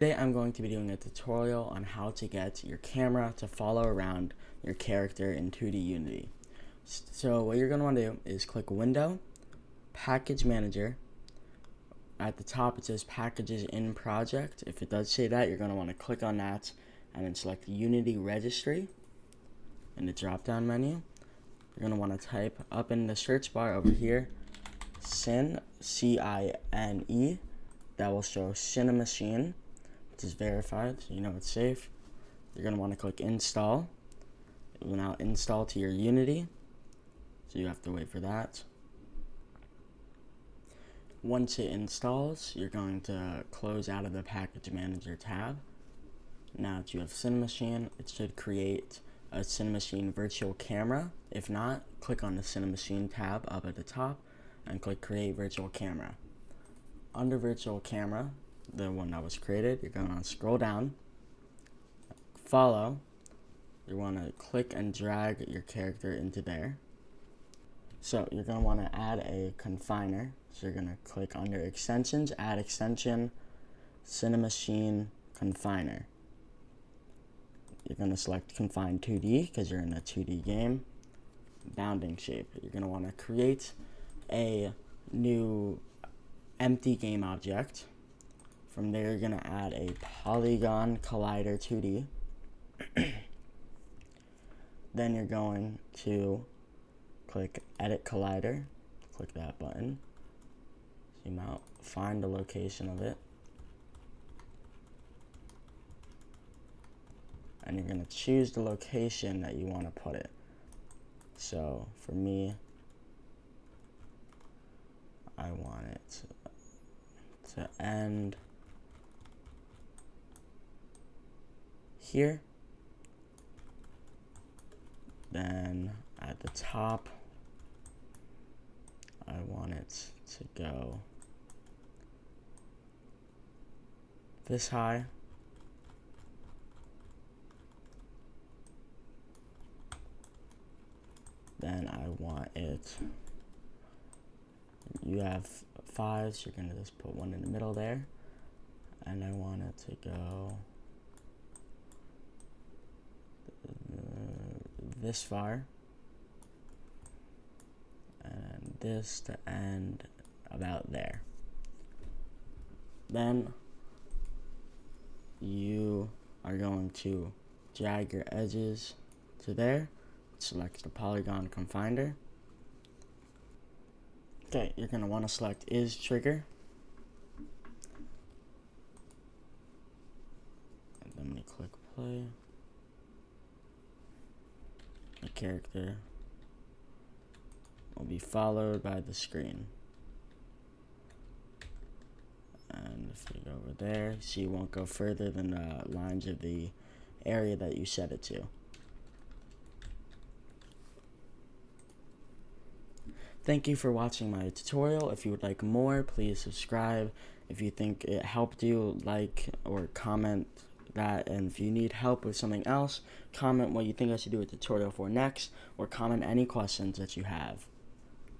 Today I'm going to be doing a tutorial on how to get your camera to follow around your character in 2D Unity. So what you're going to want to do is click Window, Package Manager. At the top it says Packages in Project. If it does say that, you're going to want to click on that and then select Unity Registry in the drop down menu. You're going to want to type up in the search bar over here, Cine, C-I-N-E. That will show Cinemechine, which is verified, so you know it's safe. You're going to want to click Install. It will now install to your Unity, so you have to wait for that. Once it installs, you're going to close out of the Package Manager tab. Now that you have Cinemechine, it should create a Cinemechine virtual camera. If not, click on the Cinemechine tab up at the top and click Create Virtual Camera. Under Virtual Camera, the one that was created, you're going to scroll down, follow, you want to click and drag your character into there. So you're going to want to add a confiner, so you're going to click under Extensions, Add Extension, Cinemechine Confiner. You're going to select Confine 2D because you're in a 2D game. Bounding shape, you're going to want to create a new empty game object. From there, you're going to add a polygon collider 2D. Then you're going to click Edit Collider. Click that button. Zoom out, find the location of it. And you're going to choose the location that you want to put it. So for me, I want it to end here. Then at the top, I want it to go this high. Then I want it, you have 5, so you're going to just put one in the middle there. And I want it to go this far. And this to end about there. Then you are going to drag your edges to there. Select the polygon confiner. Okay, you're going to want to select Is Trigger. And then when you click play, the character will be followed by the screen. And if you go over there, so you won't go further than the lines of the area that you set it to. Thank you for watching my tutorial. If you would like more, please subscribe. If you think it helped you, like or comment that. And if you need help with something else, comment what you think I should do a tutorial for next, or comment any questions that you have.